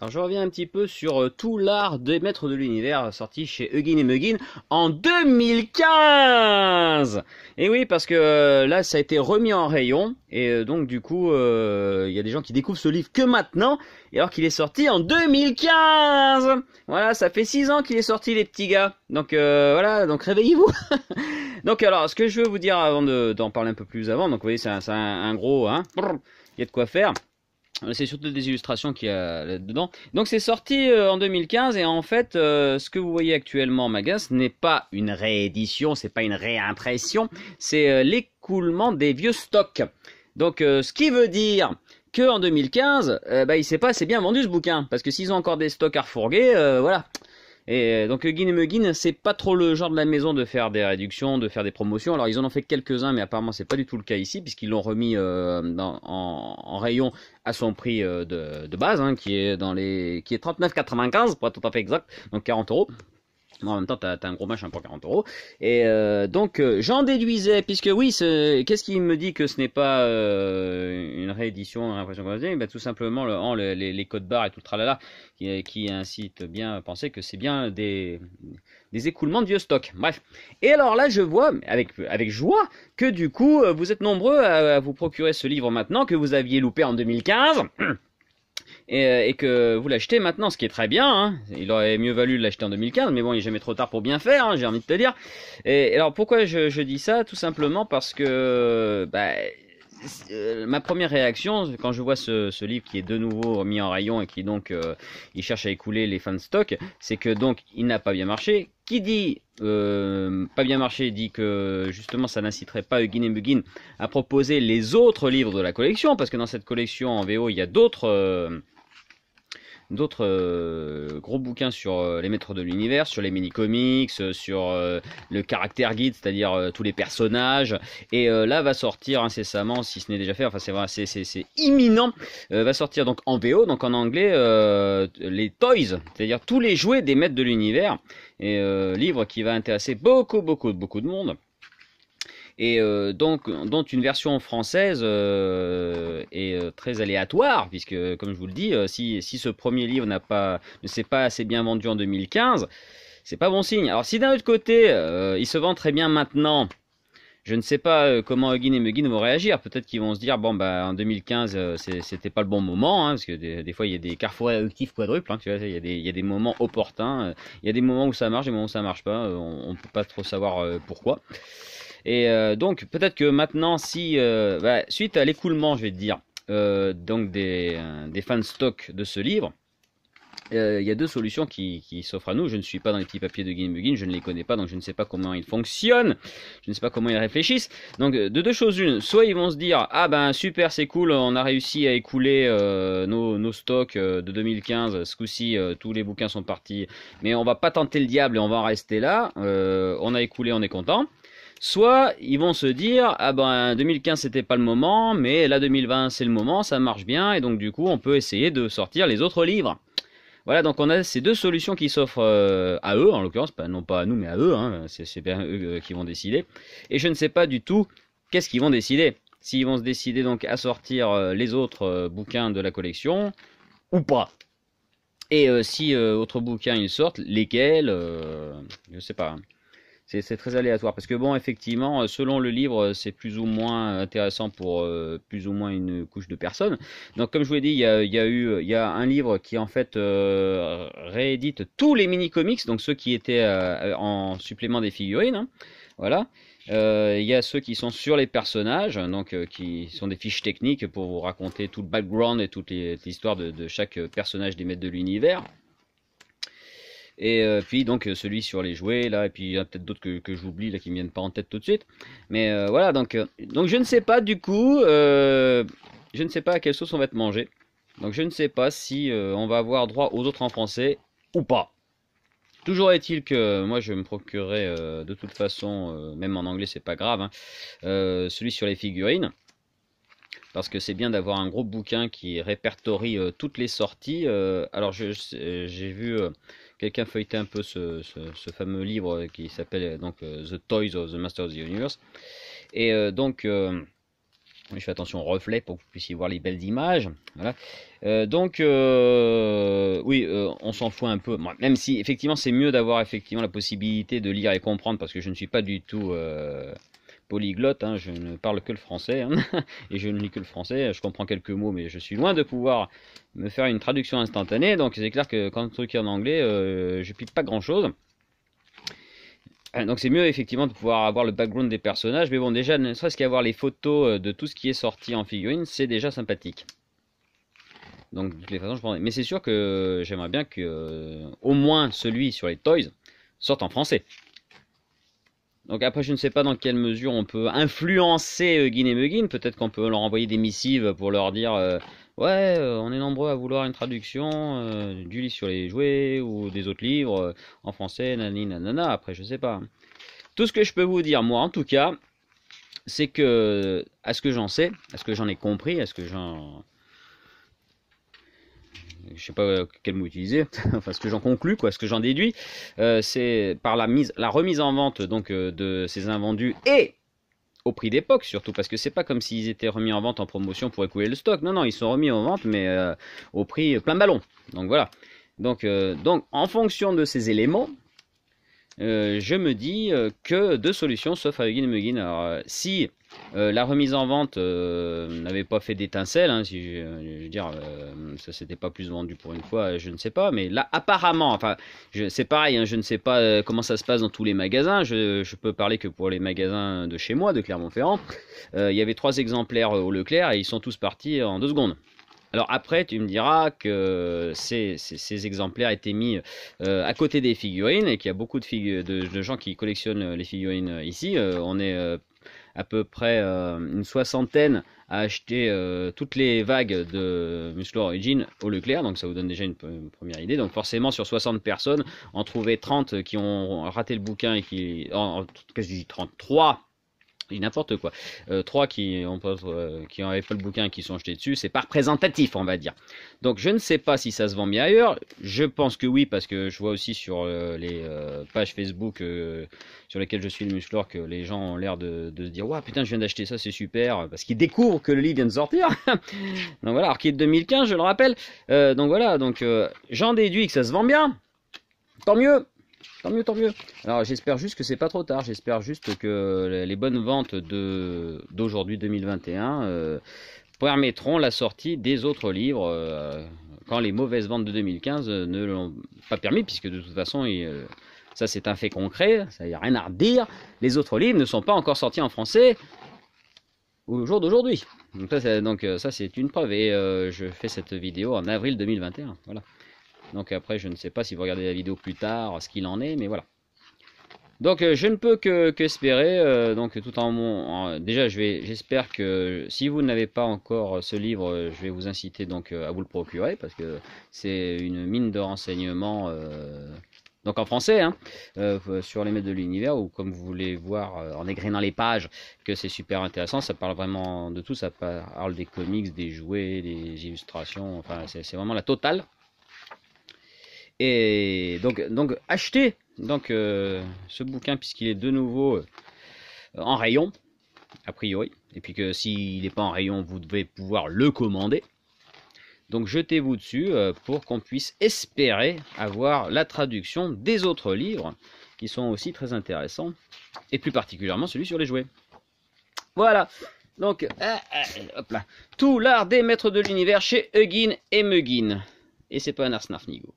Alors je reviens un petit peu sur tout l'art des maîtres de l'univers sorti chez Huggin et Muggin en 2015. Et oui, parce que là ça a été remis en rayon et donc du coup il y a des gens qui découvrent ce livre que maintenant, et alors qu'il est sorti en 2015. Voilà, ça fait 6 ans qu'il est sorti les petits gars. Donc voilà, donc réveillez-vous. Donc alors ce que je veux vous dire avant d'en parler un peu plus avant, donc vous voyez c'est un gros, hein, il y a de quoi faire. C'est surtout des illustrations qu'il y a là-dedans. Donc c'est sorti en 2015 et en fait ce que vous voyez actuellement en magasin, ce n'est pas une réédition, c'est pas une réimpression, c'est l'écoulement des vieux stocks. Donc ce qui veut dire que en 2015, il s'est pas assez bien vendu ce bouquin, parce que s'ils ont encore des stocks à refourguer, voilà. Et donc Huggin et Muggin, c'est pas trop le genre de la maison de faire des réductions, de faire des promotions. Alors ils en ont fait quelques-uns, mais apparemment c'est pas du tout le cas ici, puisqu'ils l'ont remis en rayon à son prix de base, hein, qui est 39,95 pour être tout à fait exact, donc 40 euros. En même temps, t'as un gros machin pour 40 euros. Et donc, j'en déduisais, puisque oui, qu'est-ce qui me dit que ce n'est pas une réédition, une réimpression qu'on a dit, tout simplement les codes barres et tout le tralala qui incite bien à penser que c'est bien des écoulements de vieux stock. Bref. Et alors là, je vois avec joie que du coup, vous êtes nombreux à vous procurer ce livre maintenant que vous aviez loupé en 2015. Et que vous l'achetez maintenant, ce qui est très bien, hein. Il aurait mieux valu l'acheter en 2015, mais bon, il n'est jamais trop tard pour bien faire, hein, j'ai envie de te dire. Et alors pourquoi je dis ça? Tout simplement parce que ma première réaction quand je vois ce livre qui est de nouveau mis en rayon et qui donc il cherche à écouler les fins de stock, c'est que donc il n'a pas bien marché. Qui dit pas bien marché dit que justement ça n'inciterait pas Huggin et Muggin à proposer les autres livres de la collection, parce que dans cette collection en VO il y a d'autres gros bouquins sur les maîtres de l'univers, sur les mini-comics, sur le caractère guide, c'est-à-dire tous les personnages. Et là va sortir incessamment, si ce n'est déjà fait, enfin c'est imminent, va sortir donc en VO, donc en anglais, les toys, c'est-à-dire tous les jouets des maîtres de l'univers. Et livre qui va intéresser beaucoup de monde. Et donc dont une version française est très aléatoire, puisque comme je vous le dis, si ce premier livre ne s'est pas assez bien vendu en 2015, c'est pas bon signe. Alors si d'un autre côté il se vend très bien maintenant, je ne sais pas comment Huggin et Muggin vont réagir. Peut-être qu'ils vont se dire bon en 2015 c'était pas le bon moment, hein, parce que des fois il y a des carrefours réductifs quadruples, hein, tu vois, il y a des moments opportuns, il y a des moments où ça marche, des moments où ça marche pas, on peut pas trop savoir pourquoi. Et donc peut-être que maintenant, si suite à l'écoulement, je vais te dire, donc des fans de stock de ce livre, il y a deux solutions qui s'offrent à nous. Je ne suis pas dans les petits papiers de Huggin et Muggin, je ne les connais pas, donc je ne sais pas comment ils fonctionnent, je ne sais pas comment ils réfléchissent. Donc de deux choses une, soit ils vont se dire ah ben super, c'est cool, on a réussi à écouler nos stocks de 2015, ce coup-ci tous les bouquins sont partis, mais on va pas tenter le diable et on va en rester là, on a écoulé, on est content. Soit ils vont se dire ah ben 2015 c'était pas le moment, mais là 2020 c'est le moment, ça marche bien, et donc du coup on peut essayer de sortir les autres livres. Voilà, donc on a ces deux solutions qui s'offrent à eux, en l'occurrence, non pas à nous mais à eux, hein, c'est bien eux qui vont décider. Et je ne sais pas du tout qu'est-ce qu'ils vont décider. S'ils vont se décider donc à sortir les autres bouquins de la collection ou pas. Et si autres bouquins ils sortent, lesquels, je sais pas. C'est très aléatoire, parce que bon, effectivement, selon le livre, c'est plus ou moins intéressant pour plus ou moins une couche de personnes. Donc, comme je vous l'ai dit, il y a un livre qui en fait réédite tous les mini-comics, donc ceux qui étaient en supplément des figurines, hein, voilà. Il y a ceux qui sont sur les personnages, donc qui sont des fiches techniques pour vous raconter tout le background et toute l'histoire de chaque personnage des maîtres de l'univers. Et puis donc celui sur les jouets là, et puis il y a peut-être d'autres que j'oublie là qui me viennent pas en tête tout de suite. Mais voilà, donc je ne sais pas du coup, je ne sais pas à quelle sauce on va être mangé. Donc je ne sais pas si on va avoir droit aux autres en français ou pas. Toujours est-il que moi je me procurerai de toute façon, même en anglais c'est pas grave, hein, celui sur les figurines. Parce que c'est bien d'avoir un gros bouquin qui répertorie toutes les sorties. Alors j'ai vu quelqu'un feuilleter un peu ce fameux livre qui s'appelle donc The Toys of the Masters of the Universe. Et donc Je fais attention au reflet pour que vous puissiez voir les belles images. Voilà. Oui, on s'en fout un peu. Bon, même si effectivement c'est mieux d'avoir effectivement la possibilité de lire et comprendre, parce que je ne suis pas du tout polyglotte, hein, je ne parle que le français, hein, et je ne lis que le français. Je comprends quelques mots, mais je suis loin de pouvoir me faire une traduction instantanée. Donc c'est clair que quand le truc est en anglais, je pique pas grand chose. Donc c'est mieux effectivement de pouvoir avoir le background des personnages, mais bon, déjà ne serait-ce qu'avoir les photos de tout ce qui est sorti en figurine, c'est déjà sympathique. Donc de toutes les façons je prendrais. Mais c'est sûr que j'aimerais bien que au moins celui sur les toys sorte en français. Donc après je ne sais pas dans quelle mesure on peut influencer Eugene et Muggin, peut-être qu'on peut leur envoyer des missives pour leur dire ouais, on est nombreux à vouloir une traduction du livre sur les jouets ou des autres livres en français, nanani nanana, après je sais pas. Tout ce que je peux vous dire, moi en tout cas, c'est que, à ce que j'en sais, à ce que j'en ai compris, à ce que j'en... Je sais pas quel mot utiliser, enfin ce que j'en conclus, quoi, ce que j'en déduis, c'est par la remise en vente donc de ces invendus et au prix d'époque surtout, parce que c'est pas comme s'ils étaient remis en vente en promotion pour écouler le stock. Non, non, ils sont remis en vente, mais au prix plein ballon. Donc voilà. Donc en fonction de ces éléments, je me dis que deux solutions sauf à Eugene et Muggin. Alors si la remise en vente n'avait pas fait d'étincelle, hein, si je veux dire ça s'était pas plus vendu pour une fois, je ne sais pas, mais là apparemment, enfin c'est pareil, hein, je ne sais pas comment ça se passe dans tous les magasins, je peux parler que pour les magasins de chez moi, de Clermont-Ferrand, il y avait 3 exemplaires au Leclerc et ils sont tous partis en 2 secondes. Alors après, tu me diras que ces exemplaires étaient mis à côté des figurines et qu'il y a beaucoup de gens qui collectionnent les figurines ici. On est à peu près une soixantaine à acheter toutes les vagues de Musclor Origin au Leclerc, donc ça vous donne déjà une première idée. Donc forcément sur 60 personnes, en trouver 30 qui ont raté le bouquin et qui... qu'est-ce que je dis 33 n'importe quoi. 3 qui n'avaient pas le bouquin et qui sont jetés dessus, c'est pas représentatif, on va dire. Donc je ne sais pas si ça se vend bien ailleurs. Je pense que oui, parce que je vois aussi sur les pages Facebook sur lesquelles je suis le Musclor que les gens ont l'air de se dire « Ouah, putain, je viens d'acheter ça, c'est super !» Parce qu'ils découvrent que le livre vient de sortir. Donc voilà, alors qu'il est de 2015, je le rappelle. Donc voilà, donc j'en déduis que ça se vend bien. Tant mieux. Tant mieux, tant mieux. Alors j'espère juste que c'est pas trop tard. J'espère juste que les bonnes ventes d'aujourd'hui 2021 permettront la sortie des autres livres quand les mauvaises ventes de 2015 ne l'ont pas permis, puisque de toute façon, ça c'est un fait concret, ça y a rien à redire. Les autres livres ne sont pas encore sortis en français au jour d'aujourd'hui. Donc ça c'est une preuve et je fais cette vidéo en avril 2021. Voilà. Donc après, je ne sais pas si vous regardez la vidéo plus tard, ce qu'il en est, mais voilà. Donc je ne peux que espérer, donc tout déjà j'espère que si vous n'avez pas encore ce livre, je vais vous inciter donc à vous le procurer, parce que c'est une mine de renseignements, donc en français, hein, sur les maîtres de l'univers, ou comme vous voulez voir en égrénant les pages, que c'est super intéressant, ça parle vraiment de tout, ça parle des comics, des jouets, des illustrations, enfin c'est vraiment la totale. Et donc achetez donc ce bouquin puisqu'il est de nouveau en rayon a priori, et puis que s'il n'est pas en rayon vous devez pouvoir le commander. Donc jetez-vous dessus pour qu'on puisse espérer avoir la traduction des autres livres qui sont aussi très intéressants, et plus particulièrement celui sur les jouets. Voilà, donc hop là, tout l'art des maîtres de l'univers chez Eugene et Muggin. Et c'est pas un arsnarfnigo.